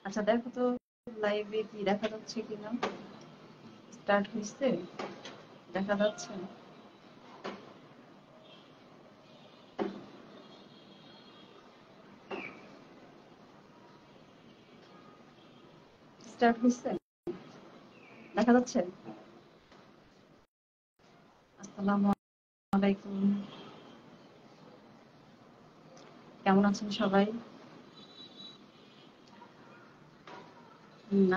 আচ্ছা দেখো তো লাইভে কি দেখা যাচ্ছে কিনা। স্টার্ট হয়েছে, দেখা যাচ্ছে। স্টার্ট হয়েছে, দেখা যাচ্ছে। আসসালামু আলাইকুম, কেমন আছেন সবাই?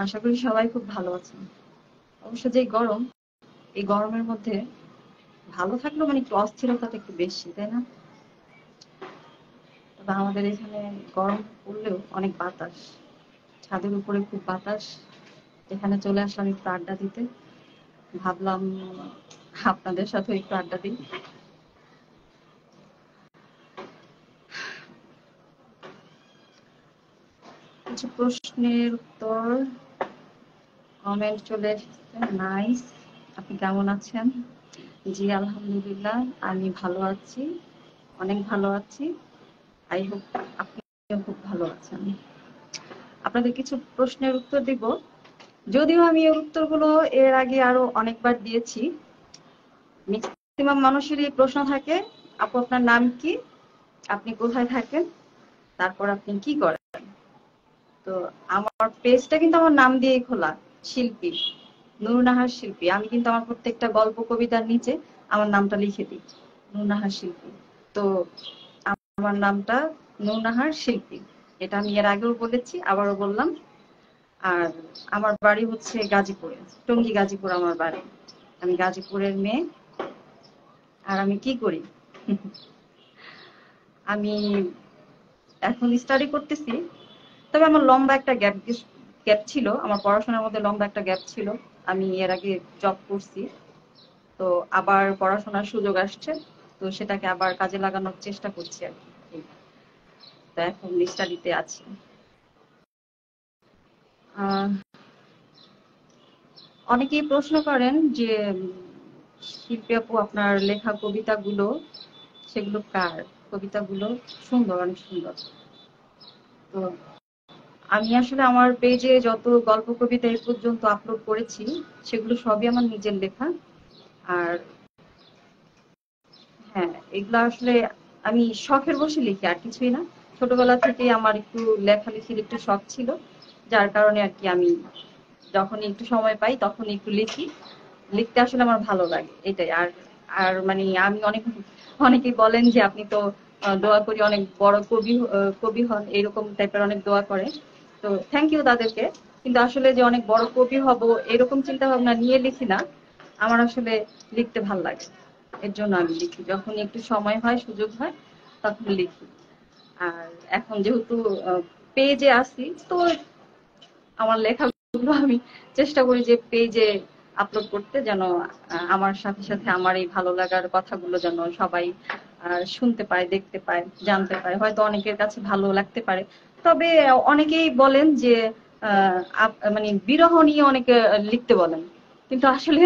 আশা করি সবাই খুব ভালো আছেন। অবশ্য যে গরম, এই গরমের মধ্যে ভালো থাকলেও মানে একটু অস্থিরতাটা একটু বেশি, তাই না? তবে আমাদের এখানে গরম পড়লেও অনেক বাতাস, ছাদের উপরে খুব বাতাস। এখানে চলে আসলাম একটু আড্ডা দিতে, ভাবলাম আপনাদের সাথে একটু আড্ডা দিই। কিছু প্রশ্নের উত্তর কমেন্ট চলে এসেছে। নাইস, আপনি কেমন আছেন? জি আলহামদুলিল্লাহ, আমি ভালো আছি, অনেক ভালো আছি। আই হোপ আপনিও খুব ভালো আছেন। আপনাদের কিছু প্রশ্নের উত্তর দিব, যদিও আমি এর উত্তরগুলো এর আগে আরো অনেকবার দিয়েছি। ম্যাক্সিমাম মানুষেরই প্রশ্ন থাকে, আপু আপনার নাম কি, আপনি কোথায় থাকেন, তারপর আপনি কি করেন। তো আমার পেজটা কিন্তু আমার নাম দিয়েই খোলা, শিল্পী, নুরুন্নাহার শিল্পী। আমি কিন্তু আমার প্রত্যেকটা গল্প কবিতার নিচে আমার নামটা লিখে দিই, নুরুন্নাহার শিল্পী। তো আমার নামটা নুরুন্নাহার শিল্পী, এটা আমি এর আগেও বলেছি, আবারও বললাম। আর আমার বাড়ি হচ্ছে গাজীপুরে, টঙ্গী গাজীপুর আমার বাড়ি। আমি গাজীপুরের মেয়ে। আর আমি কি করি, আমি এখন স্টাডি করতেছি। তবে আমার লম্বা একটা গ্যাপ ছিল, আমার পড়াশোনার মধ্যে লম্বা একটা গ্যাপ ছিল। আমি এর আগে জব করছি, তো আবার পড়াশোনার সুযোগ আসছে, তো সেটাকে আবার কাজে লাগানোর চেষ্টা করছি আর কি। তো এখন স্টাডিতে আছি। অনেকেই প্রশ্ন করেন যে শিল্পী আপু আপনার লেখা কবিতাগুলো, সেগুলো কার? কবিতাগুলো সুন্দর, অনেক সুন্দর। তো আমি আসলে আমার পেজে যত গল্প কবিতা এই পর্যন্ত আপলোড করেছি, সেগুলো সবই আমার নিজের লেখা। আর হ্যাঁ, এগুলো আসলে আমি শখের বসে লিখি, আর কিছুই না। ছোটবেলা থেকেই আমার একটু লেখালেখির একটু শখ ছিল, যার কারণে আর কি আমি যখনই একটু সময় পাই তখনই একটু লিখি। লিখতে আসলে আমার ভালো লাগে, এটাই। আর আর মানে আমি অনেকেই বলেন যে আপনি তো দোয়া করি অনেক বড় কবি হন, এরকম টাইপের অনেক দোয়া করে। তো থ্যাংক ইউ তাদেরকে। কিন্তু আসলে যে অনেক বড় কবি হব এরকম চিন্তা ভাবনা নিয়ে লিখি না। আমার আসলে লিখতে ভাল লাগে, এর জন্য আমি লিখি। যখনই একটু সময় হয়, সুযোগ হয়, তখন লিখি। আর এখন যেহেতু পেজে আসি, তো আমার লেখাগুলো আমি চেষ্টা করি যে পেজে আপলোড করতে, যেন আমার সাথে সাথে আমার এই ভালো লাগার কথাগুলো যেন সবাই শুনতে পায়, দেখতে পায়, জানতে পায়। হয়তো অনেকের কাছে ভালো লাগতে পারে। তবে অনেকেই বলেন যে মানে বিরহ নিয়ে অনেকে লিখতে বলেন, কিন্তু আসলে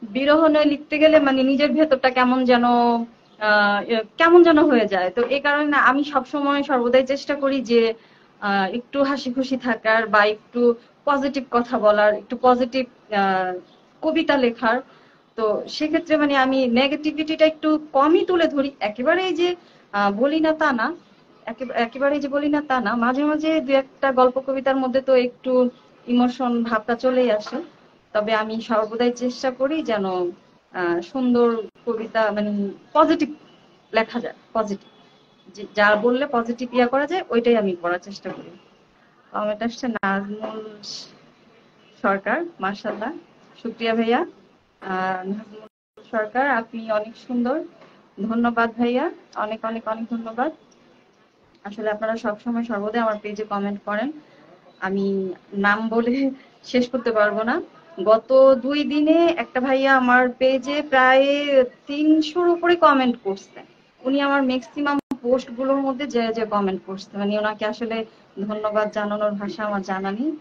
বিরহ নিয়ে লিখতে গেলে মানে নিজের ভেতরটা কেমন যেন হয়ে যায়। তো এই কারণে আমি সবসময় সর্বদাই চেষ্টা করি যে একটু হাসি খুশি থাকার, বা একটু পজিটিভ কথা বলার, একটু পজিটিভ কবিতা লেখার। তো সেক্ষেত্রে মানে আমি নেগেটিভিটিটা একটু কমই তুলে ধরি। একেবারেই যে বলি না তা না, একেবারেই যে বলি না তা না, মাঝে মাঝে দু একটা গল্প কবিতার মধ্যে তো একটু ইমোশন ভাবটা চলেই আসে। তবে আমি সর্বদাই চেষ্টা করি যেন সুন্দর কবিতা, মানে পজিটিভ লেখা যায়, পজিটিভ, যা বললে পজিটিভ করা যায় ওইটাই আমি করার চেষ্টা করি। কমেন্ট আসছে নাজমুল সরকার, মার্শাল্লাহ, শুক্রিয়া ভাইয়া। নাজমুল সরকার, আপনি অনেক সুন্দর, ধন্যবাদ ভাইয়া, অনেক অনেক অনেক ধন্যবাদ। আসলে আপনারা সবসময় সর্বদাই আমার পেজে কমেন্ট করেন, আমি নাম বলে শেষ করতে পারবো না। গত 2 দিনে একটা ভাইয়া আমার পেজে প্রায় 300-র উপরে কমেন্ট করছে। উনি আমার ম্যাক্সিমাম পোস্ট গুলোর মধ্যে যে যে কমেন্ট করছে, মানে ওনাকে আসলে ধন্যবাদ জানানোর ভাষা আমার জানা নেই।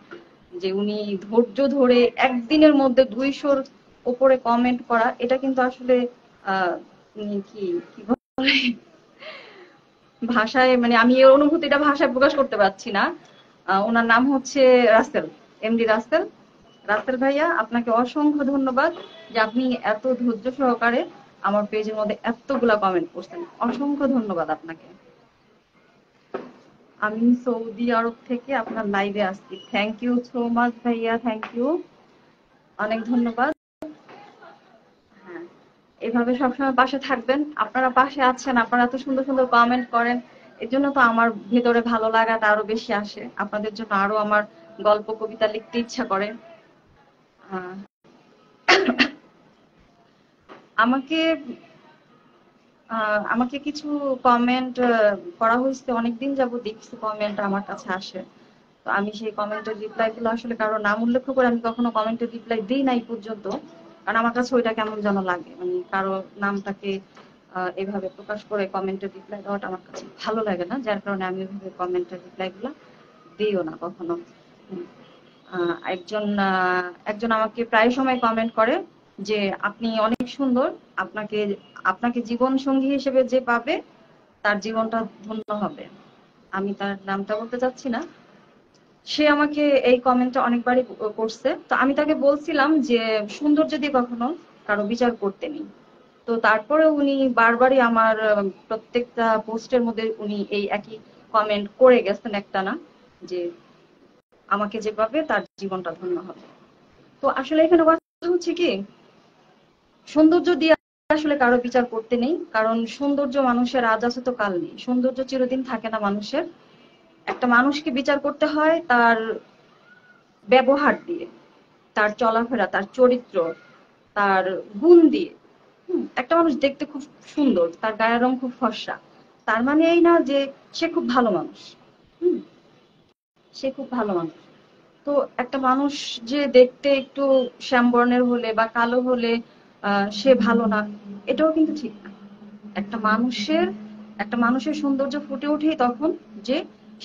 যে উনি ধৈর্য ধরে একদিনের মধ্যে 200-র উপরে কমেন্ট করা, এটা কিন্তু আসলে কি কি বলে ভাষায়, মানে আমি এই অনুভূতিটা ভাষায় প্রকাশ করতে পারছি না। ওনার নাম হচ্ছে রাসেল, এমডি রাসেল। রাসেল ভাইয়া, আপনাকে অসংখ্য ধন্যবাদ যে আপনি এত ধৈর্য সহকারে আমার পেজের মধ্যে এতগুলা কমেন্ট করছেন। অসংখ্য ধন্যবাদ আপনাকে। আমি সৌদি আরব থেকে আপনার লাইভে আসছি। থ্যাংক ইউ সো মাচ ভাইয়া, থ্যাংক ইউ, অনেক ধন্যবাদ। হ্যাঁ, এভাবে সবসময় পাশে থাকবেন। আপনারা পাশে আছেন, আপনারা এত সুন্দর সুন্দর কমেন্ট করেন, এর জন্য তো আমার ভেতরে ভালো লাগাটা আরো বেশি আসে। আপনাদের জন্য আরো আমার গল্প কবিতা লিখতে ইচ্ছা করে। আহ, আমাকে আমাকে কিছু কমেন্ট করা হয়েছে, অনেকদিন যাবত দেখছি কমেন্ট আমার কাছে আসে। তো আমি সেই কমেন্টের রিপ্লাই গুলো আসলে কারো নাম উল্লেখ করে আমি কখনো কমেন্টের রিপ্লাই দিই নাই পর্যন্ত। কারণ আমার কাছে ওইটা কেমন যেন লাগে, মানে কারো নামটাকে এভাবে প্রকাশ করে কমেন্টের রিপ্লাই দেওয়াটা আমার কাছে ভালো লাগে না, যার কারণে আমি ওইভাবে কমেন্টের রিপ্লাই গুলা দিইও না কখনো। হুম। একজন আমাকে প্রায় সময় কমেন্ট করে যে আপনি অনেক সুন্দর, আপনাকে আপনাকে জীবন সঙ্গী হিসেবে যে পাবে তার জীবনটা ধন্য হবে। আমি তার নামটা বলতে চাচ্ছি না। সে আমাকে এই কমেন্টটা অনেকবারই করছে। তো আমি তাকে বলছিলাম যে সৌন্দর্য দিয়ে কখনো কারো বিচার করতে নেই। তো তারপরে উনি বারবারই আমার প্রত্যেকটা পোস্টের মধ্যে উনি এই একই কমেন্ট করে গেছেন একটানা, যে আমাকে যে পাবে তার জীবনটা ধন্য হবে। তো আসলে এখানে কথা হচ্ছে কি, সৌন্দর্য দিয়ে আসলে কারো বিচার করতে নেই, কারণ সৌন্দর্য মানুষের আজ আছে তো কাল নেই, সৌন্দর্য চিরদিন থাকে না মানুষের। একটা মানুষকে বিচার করতে হয় তার ব্যবহার দিয়ে, তার চলাফেরা, তার চরিত্র, তার গুণ দিয়ে। একটা মানুষ দেখতে খুব সুন্দর, তার গায়ের রং খুব ফর্সা, তার মানে এই না যে সে খুব ভালো মানুষ। হুম, সে খুব ভালো মানুষ। তো একটা মানুষ যে দেখতে একটু শ্যামবর্ণের হলে বা কালো হলে সে ভালো না, এটাও কিন্তু ঠিক না। একটা মানুষের একটা মানুষের সৌন্দর্য ফুটে ওঠেই তখন যে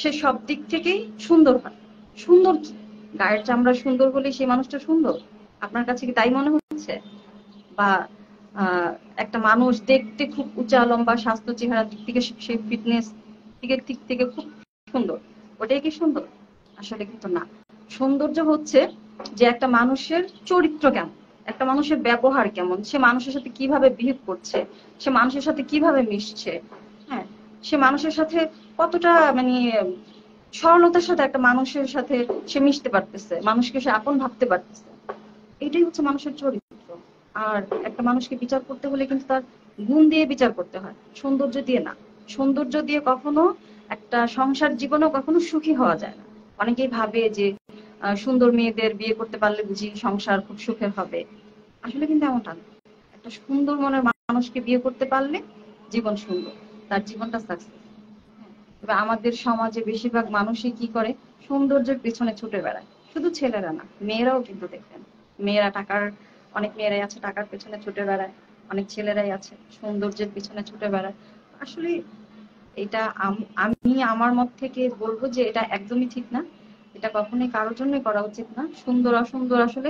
সে সব দিক থেকেই সুন্দর হয়। সুন্দর কি, গায়ের চামড়া সুন্দর হলে সেই মানুষটা সুন্দর? আপনার কাছে কি তাই মনে হচ্ছে? বা আহ, একটা মানুষ দেখতে খুব উঁচা লম্বা স্বাস্থ্য চেহারার দিক থেকে সে ফিটনেস দিক থেকে খুব সুন্দর, ওটাই কি সুন্দর? আসলে কিন্তু না। সৌন্দর্য হচ্ছে যে একটা মানুষের চরিত্র কেমন, একটা মানুষের ব্যবহার কেমন, সে মানুষের সাথে কিভাবে বিহেভ করছে, সে মানুষের সাথে কিভাবে মিশছে। হ্যাঁ, সে মানুষের সাথে কতটা মানে সরলতার সাথে একটা মানুষের সাথে সে মিশতে পারতেছে, মানুষকে সে আপন ভাবতে পারতেছে। এটাই হচ্ছে মানুষের চরিত্র। আর একটা মানুষকে বিচার করতে হলে কিন্তু তার গুণ দিয়ে বিচার করতে হয়, সৌন্দর্য দিয়ে না। সৌন্দর্য দিয়ে কখনো একটা সংসার জীবনেও কখনো সুখী হওয়া যায় না। অনেকেই ভাবে যে সুন্দর মেয়েদের বিয়ে করতে পারলে বুঝি সংসার খুব সুখের হবে। আসলে কিন্তু এমনটা না। একটা সুন্দর মনের মানুষকে বিয়ে করতে পারলে জীবন সুন্দর, তার জীবনটা সাকসেস। তবে আমাদের সমাজে বেশিরভাগ মানুষই কি করে, সৌন্দর্যের পেছনে ছুটে বেড়ায়। শুধু ছেলেরা না, মেয়েরাও কিন্তু দেখবেন, মেয়েরা অনেক মেয়েরাই আছে টাকার পেছনে ছুটে বেড়ায়, অনেক ছেলেরাই আছে সৌন্দর্যের পেছনে ছুটে বেড়ায়। আসলে এটা আমি আমার মত থেকে বলবো যে এটা একদমই ঠিক না। এটা কখনোই কারোর জন্যই করা উচিত না। সুন্দর অসুন্দর আসলে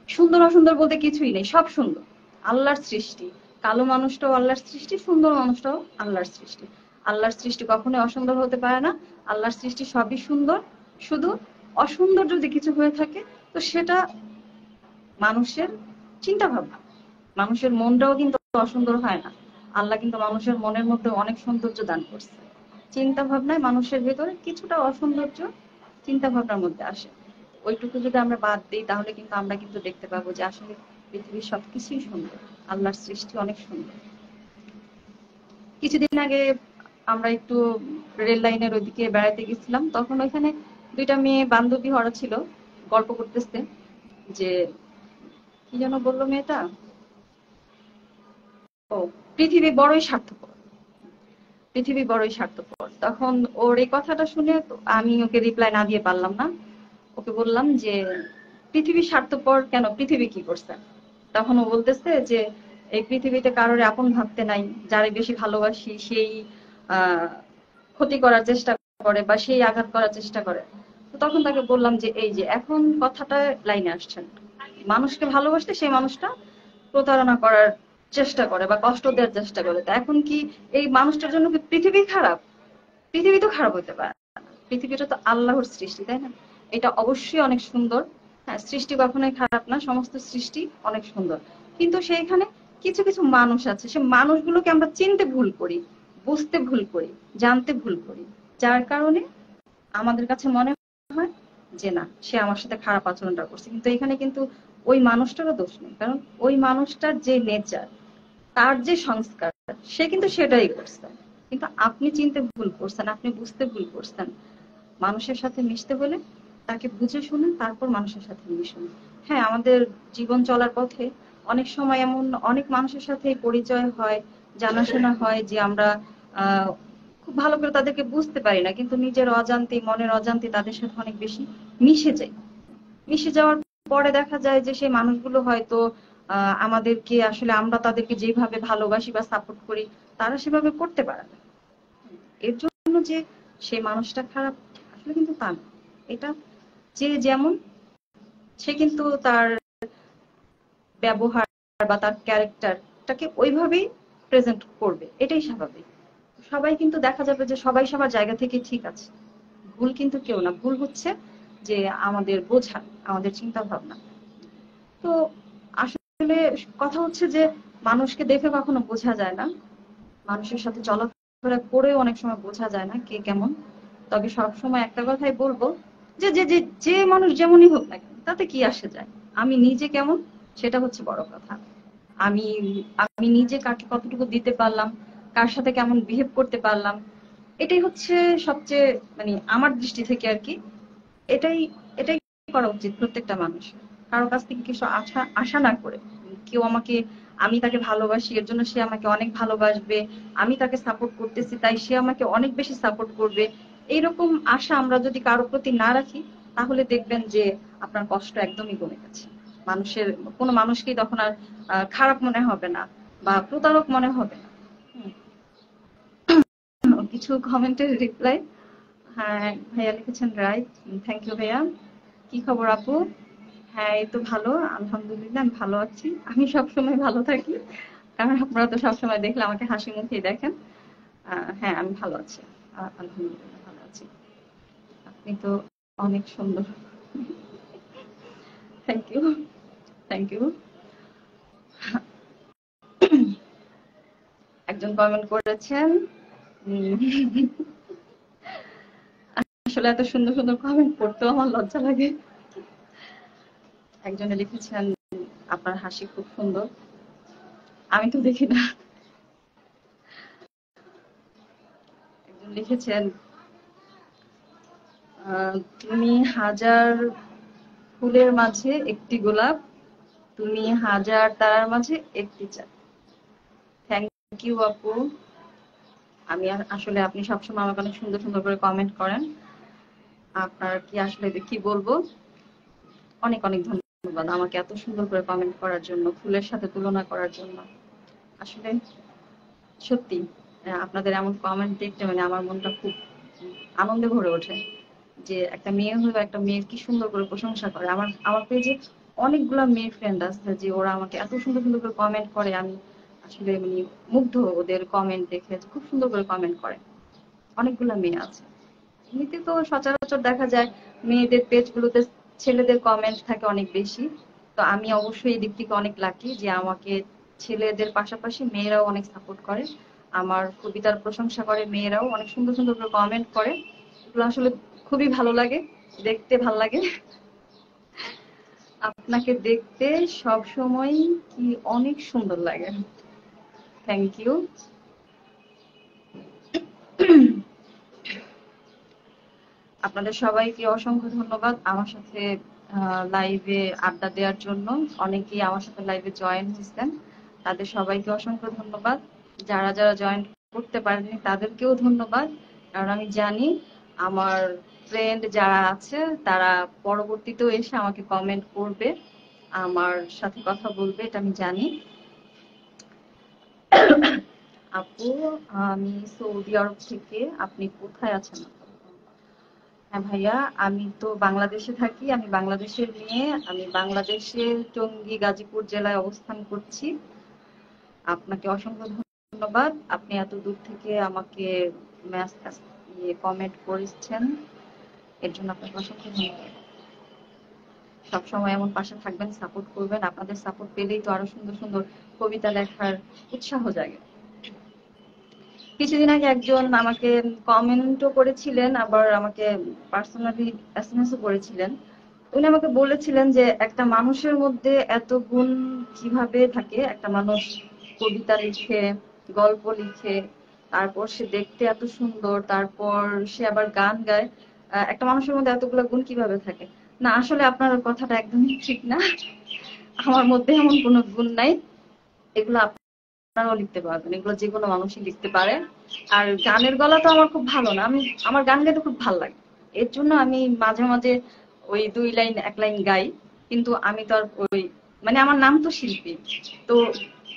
সুন্দর অসুন্দর বলতে কিছুই নেই, সব সুন্দর। আল্লাহর সৃষ্টি। কালো মানুষটাও আল্লাহর সৃষ্টি, সুন্দর মানুষটাও আল্লাহর সৃষ্টি। আল্লাহর সৃষ্টি কখনোই অসুন্দর হতে পারে না। আল্লাহর সৃষ্টি সবই সুন্দর। শুধু অসুন্দর যদি কিছু হয়ে থাকে তো সেটা মানুষের চিন্তা ভাবনা। মানুষের মনটাও কিন্তু অসুন্দর হয় না। আল্লাহ কিন্তু মানুষের মনের মধ্যে অনেক সৌন্দর্য দান করছে। চিন্তা ভাবনায় মানুষের ভেতরে কিছুটা অসৌন্দর্য চিন্তা ভাবনার মধ্যে আসে। ওইটুকু যদি আমরা বাদ দিই তাহলে কিন্তু আমরা কিন্তু দেখতে পাবো যে আসলে পৃথিবীর সবকিছুই সুন্দর। আল্লাহর সৃষ্টি অনেক সুন্দর। কিছুদিন আগে আমরা একটু রেল লাইনের ওইদিকে বেড়াতে গেছিলাম, তখন ওইখানে দুইটা মেয়ে বান্ধবী হরা ছিল, গল্প করতেছে যে কি যেন বললো মেয়েটা, ও পৃথিবী বড়ই স্বার্থপর, পৃথিবী বড়ই স্বার্থপর। তখন ওর এই কথাটা শুনে আমি ওকে রিপ্লাই না দিয়ে পারলাম না। ওকে বললাম যে পৃথিবী স্বার্থপর কেন, পৃথিবী কি করছে? তখন ও বলতেছে যে এই পৃথিবীতে কারোর আপন ভাবতে নাই, যারে বেশি ভালোবাসি সেই আহ ক্ষতি করার চেষ্টা করে বা সেই আঘাত করার চেষ্টা করে। তো তখন তাকে বললাম যে এই যে এখন কথাটা লাইনে আসছেন, মানুষকে ভালোবাসতে সেই মানুষটা প্রতারণা করার চেষ্টা করে বা কষ্ট দেওয়ার চেষ্টা করে, তা এখন কি এই মানুষটার জন্য কি পৃথিবী খারাপ? পৃথিবী তো খারাপ হতে পারে না। পৃথিবীটা তো আল্লাহর সৃষ্টি, তাই না? এটা অবশ্যই অনেক সুন্দর। হ্যাঁ, সৃষ্টি কখনোই খারাপ না, সমস্ত সৃষ্টি অনেক সুন্দর। কিন্তু সেইখানে কিছু কিছু মানুষ আছে, সে মানুষগুলোকে আমরা চিনতে ভুল করি, বুঝতে ভুল করি, জানতে ভুল করি, যার কারণে আমাদের কাছে মনে হয় যে না, সে আমার সাথে খারাপ আচরণটা করছে। কিন্তু এখানে কিন্তু ওই মানুষটারও দোষ নেই, কারণ ওই মানুষটার যে নেচার, তার যে সংস্কার, সে কিন্তু সেটাই করছে। কিন্তু আপনি চিনতে ভুল করছেন, আপনি বুঝতে ভুল করছেন। মানুষের সাথে মিশতে হলে তাকে বুঝে শুনে তারপর মানুষের সাথে মিশুন। হ্যাঁ, আমাদের জীবন চলার পথে অনেক সময় এমন অনেক মানুষের সাথে পরিচয় হয়, জানাশোনা হয় যে আমরা আহ খুব ভালো করে তাদেরকে বুঝতে পারি না, কিন্তু নিজের অজান্তে, মনের অজান্তে তাদের সাথে অনেক বেশি মিশে যাই। মিশে যাওয়ার পরে দেখা যায় যে সেই মানুষগুলো হয়তো আমাদেরকে আসলে আমরা তাদেরকে যেভাবে ভালোবাসি বা সাপোর্ট করি, তারা সেভাবে করতে পারে না। এর জন্য যে সেই মানুষটা খারাপ, আসলে কিন্তু তা না। এটা যে যেমন, সে কিন্তু তার ব্যবহার বা তার ক্যারেক্টারটাকে ওইভাবেই প্রেজেন্ট করবে, এটাই স্বাভাবিক। সবাই কিন্তু দেখা যাবে যে সবাই সবার জায়গা থেকে ঠিক আছে, ভুল কিন্তু কেউ না। ভুল হচ্ছে যে আমাদের বোঝা, আমাদের চিন্তা ভাবনা। তো আসলে কথা হচ্ছে যে মানুষকে দেখে কখনো বোঝা যায় না, মানুষের সাথে চলাফেরা করেও অনেক সময় বোঝা যায় না কে কেমন। তবে সবসময় একটা কথাই বলবো, যে যে যে যে মানুষ যেমনই হোক না কেন, তাতে কি আসে যায়, আমি নিজে কেমন, সেটা হচ্ছে বড় কথা। আমি আমি নিজে কাকে কতটুকু দিতে পারলাম, কার সাথে কেমন বিহেভ করতে পারলাম, এটাই হচ্ছে সবচেয়ে, মানে আমার দৃষ্টি থেকে আর কি, এটাই এটাই করা উচিত প্রত্যেকটা মানুষের। কারো কাছ থেকে কিছু আশা আশা না করে, কেউ আমাকে, আমি তাকে ভালোবাসি এর জন্য সে আমাকে অনেক ভালোবাসবে, আমি তাকে সাপোর্ট করতেছি তাই সে আমাকে অনেক বেশি সাপোর্ট করবে, এইরকম আশা আমরা যদি কারো প্রতি না রাখি, তাহলে দেখবেন যে আপনার কষ্ট একদমই কমে গেছে। মানুষের, কোনো মানুষকেই তখন আর খারাপ মনে হবে না বা প্রতারক মনে হবে না। হুম। কিছু কমেন্টের রিপ্লাই। হ্যাঁ, ভাইয়া লিখেছেন রাইট। থ্যাংক ইউ ভাইয়া। কি খবর আপু? হ্যাঁ, এই তো ভালো, আলহামদুলিল্লাহ আমি ভালো আছি। আমি সবসময় ভালো থাকি, কারণ আপনারা তো সবসময় দেখলে আমাকে হাসি মুখেই দেখেন। হ্যাঁ, আমি ভালো আছি। আলহামদুলিল্লাহ ভালো আছি। আপনি তো অনেক সুন্দর। Thank you, thank you. একজন কমেন্ট করেছেন, আসলে এত সুন্দর সুন্দর কমেন্ট পড়তেও আমার লজ্জা লাগে। একজনে লিখেছেন আপনার হাসি খুব সুন্দর। আমি তো দেখি না। একজন লিখেছেন তুমি হাজার ফুলের মাঝে একটি গোলাপ, তুমি হাজার তারার মাঝে একটি চাঁদ। থ্যাংক ইউ আপু। আমি আসলে আপনি সবসময় আমাকে অনেক সুন্দর সুন্দর করে কমেন্ট করেন। আপনার কি আসলে কি বলবো, অনেক অনেক ধন্যবাদ আমাকে এত সুন্দর করে কমেন্ট করার জন্য, ফুলের সাথে তুলনা করার জন্য। আসলে সত্যি আপনাদের এমন কমেন্ট দেখতে মানে আমার মনটা খুব আনন্দে ভরে ওঠে, যে একটা মেয়ে হলো একটা মেয়ের কি সুন্দর করে প্রশংসা করে। আমার আমার পেজে অনেকগুলা মেয়ে ফ্রেন্ড আছে যে ওরা আমাকে এত সুন্দর সুন্দর করে কমেন্ট করে, আমি আসলে মানে মুগ্ধ ওদের কমেন্ট দেখে, খুব সুন্দর করে কমেন্ট করে। অনেকগুলা মেয়ে আছে। এমনিতে তো সচরাচর দেখা যায় মেয়েদের পেজগুলোতে ছেলেদের কমেন্ট থাকে অনেক বেশি। তো আমি অবশ্যই এই দিক থেকে অনেক লাকি যে আমাকে ছেলেদের পাশাপাশি মেয়েরাও অনেক সাপোর্ট করে, আমার কবিতার প্রশংসা করে, মেয়েরাও অনেক সুন্দর সুন্দর করে কমেন্ট করে। এগুলো আসলে খুবই ভালো লাগে, দেখতে ভালো লাগে। আপনাকে দেখতে সব সময় কি অনেক সুন্দর লাগে। Thank you. আপনাদের সবাইকে অসংখ্য ধন্যবাদ আমার সাথে লাইভে আড্ডা দেওয়ার জন্য। অনেকেই আমার সাথে লাইভে জয়েন হয়েছেন, তাদের সবাইকে অসংখ্য ধন্যবাদ। যারা যারা জয়েন করতে পারেনি তাদেরকেও ধন্যবাদ, কারণ আমি জানি আমার ফ্রেন্ড যারা আছে তারা পরবর্তীতেও এসে আমাকে কমেন্ট করবে, আমার সাথে কথা বলবে, এটা আমি জানি। আপু, আমি সৌদি আরব থেকে। আপনি কোথায় আছেন? হ্যাঁ ভাইয়া, আমি তো বাংলাদেশে থাকি, আমি বাংলাদেশের মেয়ে। আমি বাংলাদেশের টঙ্গী গাজীপুর জেলায় অবস্থান করছি। আপনাকে অসংখ্য ধন্যবাদ, আপনি এত দূর থেকে আমাকে কমেন্ট করেছেন। এর জন্য আপনাকে অসংখ্য ধন্যবাদ। সবসময় এমন পাশে থাকবেন, সাপোর্ট করবেন। আপনাদের সাপোর্ট পেলেই তো আরো সুন্দর সুন্দর কবিতা লেখার উৎসাহ জাগে। কিছুদিন আগে একজন আমাকে কমেন্টও করেছিলেন, আবার আমাকে পার্সোনালি এসএমএসও করেছিলেন। উনি আমাকে বলেছিলেন যে একটা মানুষের মধ্যে এত গুণ কিভাবে থাকে, একটা মানুষ কবিতা লিখে, গল্প লিখে, তারপর সে দেখতে এত সুন্দর, তারপর সে আবার গান গায়, একটা মানুষের মধ্যে এতগুলো গুণ কিভাবে থাকে। না, আসলে আপনার কথাটা একদমই ঠিক না। আমার মধ্যে এমন কোনো গুণ নাই। এগুলো আপনারাও লিখতে পারবেন, এগুলো যে কোনো মানুষই লিখতে পারে। আর গানের গলা তো আমার খুব ভালো না, আমার গান গাইতে খুব ভালো লাগে। এর জন্য আমি মাঝে মাঝে ওই 2 লাইন 1 লাইন গাই। কিন্তু আমি তো আর ওই, মানে আমার নাম তো শিল্পী। তো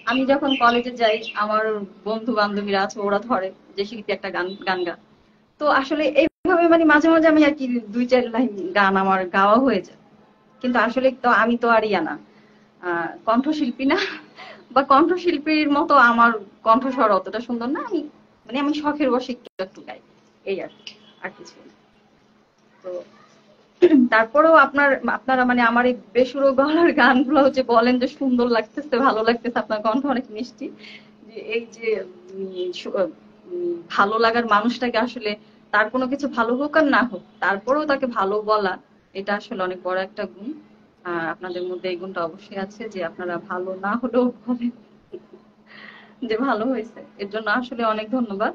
আমি যখন কলেজে যাই, আমার বন্ধু বান্ধবীরা আছে, ওরা ধরে যে শিল্পী একটা গান গান গা। তো আসলে এইভাবে মানে মাঝে মাঝে আমি আর কি 2-4 লাইন গান আমার গাওয়া হয়ে যায়। কিন্তু আসলে তো আমি তো আর ইয়া না, কণ্ঠশিল্পী না, বা কণ্ঠশিল্পীর মতো আমার কণ্ঠস্বর অতটা সুন্দর না। আমি শখের বশে একটু একটু গাই, এই আর কি, আর কিছু না। তো তারপরেও আপনারা মানে আমার এই বেসুরো গলার গানগুলো হচ্ছে বলেন যে সুন্দর লাগতেছে, ভালো লাগতেছে, আপনার কণ্ঠ অনেক মিষ্টি। যে এই যে ভালো লাগার মানুষটাকে আসলে তার কোনো কিছু ভালো হোক আর না হোক, তারপরেও তাকে ভালো বলা, এটা আসলে অনেক বড় একটা গুণ। আপনাদের মধ্যে এই গুণটা অবশ্যই আছে যে আপনারা ভালো না হলেও বলেন যে ভালো হয়েছে। এর জন্য আসলে অনেক ধন্যবাদ।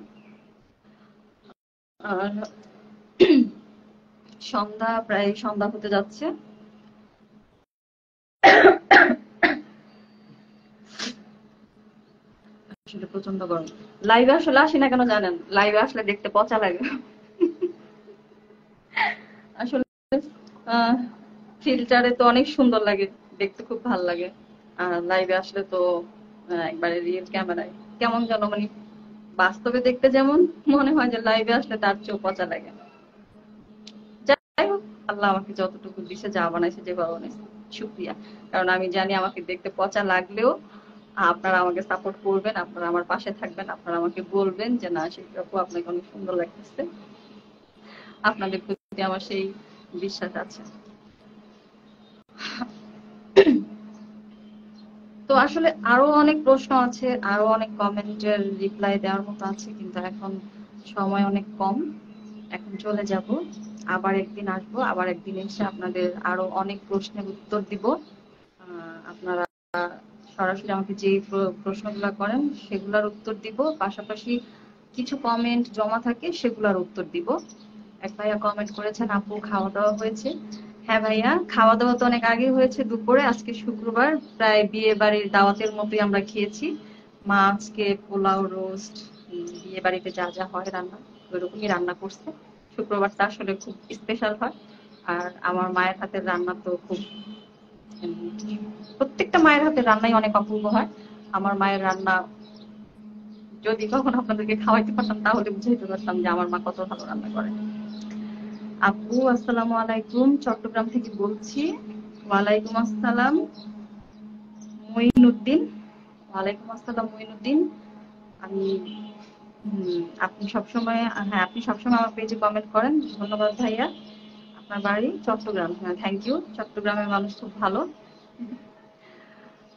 আর প্রায় সন্ধ্যা হতে যাচ্ছে। আসলে প্রচন্ড গরম। লাইভে আসলে আসি না কেন জানেন? লাইভে আসলে দেখতে পচা লাগে। আসলে ফিল্টারে তো অনেক সুন্দর লাগে, দেখতে খুব ভালো লাগে। আর লাইভে আসলে তো একবারে রিয়েল ক্যামেরায় কেমন যেন মানে বাস্তবে দেখতে যেমন মনে হয়, যে লাইভে আসলে তার চেয়েও পচা লাগে। যাই হোক, আল্লাহ আমাকে যতটুকু দিছে, যা বানাইছে, যেভাবে বানাইছে, শুক্রিয়া। কারণ আমি জানি আমাকে দেখতে পচা লাগলেও আপনারা আমাকে সাপোর্ট করবেন, আপনারা আমার পাশে থাকবেন, আপনারা আমাকে বলবেন যে না শিল্পী আপু আপনাকে অনেক সুন্দর লাগতেছে। আপনাদের প্রতি আমার সেই বিশ্বাস আছে। তো আসলে আরো অনেক প্রশ্ন আছে, আরো অনেক কমেন্টের রিপ্লাই দেওয়ার মতো আছে, কিন্তু এখন সময় অনেক কম। এখন চলে যাব, আবার একদিন আসবো, আবার একদিন এসে আপনাদের আরো অনেক প্রশ্নের উত্তর দিব। আপনারা সরাসরি আমাকে যে প্রশ্নগুলো করেন সেগুলোর উত্তর দিব, পাশাপাশি কিছু কমেন্ট জমা থাকে সেগুলোর উত্তর দিব। এক ভাইয়া কমেন্ট করেছেন আপু খাওয়া দাওয়া হয়েছে। হ্যাঁ ভাইয়া, খাওয়া দাওয়া তো অনেক আগে হয়েছে, দুপুরে। আজকে শুক্রবার, প্রায় বিয়ে বাড়ির দাওয়াতের মতোই আমরা খেয়েছি। মা আজকে পোলাও, রোস্ট, বিয়ে বাড়িতে যা যা হয় রান্না, ওইরকমই রান্না করছে। শুক্রবারটা আসলে খুব স্পেশাল হয়। আর আমার মায়ের হাতের রান্না তো খুব, প্রত্যেকটা মায়ের হাতের রান্নাই অনেক অপূর্ব হয়। আমার মায়ের রান্না যদি কখনো আপনাদেরকে খাওয়াইতে পারতাম তাহলে বুঝাইতে পারতাম যে আমার মা কত ভালো রান্না করে। আপু আসসালামু আলাইকুম, চট্টগ্রাম থেকে বলছি। ওয়ালাইকুম আসসালাম মঈনুদ্দিন। ওয়ালাইকুম আসসালাম মঈনুদ্দিন। আমি আপনি সবসময়, হ্যাঁ আপনি সবসময় আমার পেজে কমেন্ট করেন, ধন্যবাদ ভাইয়া। আপনার বাড়ি চট্টগ্রাম, হ্যাঁ থ্যাংক ইউ। চট্টগ্রামের মানুষ খুব ভালো।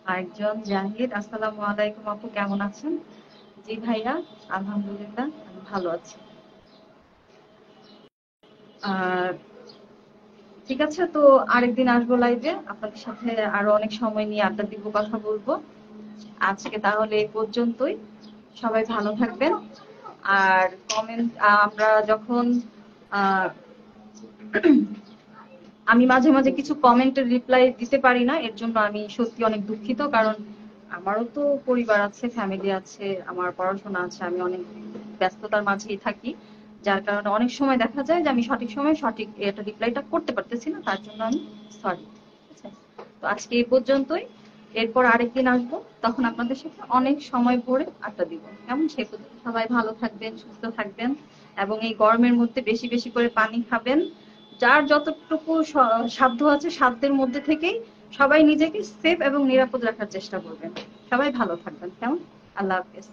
আরেকজন জাহিদ, আসসালামু আলাইকুম আপু, কেমন আছেন? জি ভাইয়া, আলহামদুলিল্লাহ আমি ভালো আছি। আর ঠিক আছে, তো আরেকদিন আসবো লাইভে, আপনাদের সাথে আরো অনেক সময় নিয়ে আড্ডা দিব, কথা বলবো। আজকে তাহলে এই পর্যন্তই। সবাই ভালো থাকবেন। আর কমেন্ট আমরা যখন আহ আমি মাঝে মাঝে কিছু কমেন্টের রিপ্লাই দিতে পারি না, এর জন্য আমি সত্যি অনেক দুঃখিত। কারণ আমারও তো পরিবার আছে, ফ্যামিলি আছে, আমার পড়াশোনা আছে, আমি অনেক ব্যস্ততার মাঝেই থাকি। যার কারণে অনেক সময় দেখা যায় যে আমি সঠিক সময়ে সঠিক এটা রিপ্লাইটা করতে পারতেছি না, তার জন্য আমি সরি। ঠিক আছে, তো আজকে এই পর্যন্তই। এরপর আরেকদিন আসবো, তখন আপনাদের সাথে অনেক সময় ভরে আড্ডা দিব। কেমন? সে পর্যন্ত সবাই ভালো থাকবেন, সুস্থ থাকবেন, এবং এই গরমের মধ্যে বেশি বেশি করে পানি খাবেন। যার যতটুকু সাধ্য আছে, সাধ্যের মধ্যে থেকেই সবাই নিজেকে সেফ এবং নিরাপদ রাখার চেষ্টা করবেন। সবাই ভালো থাকবেন। কেমন? আল্লাহ হাফেজ।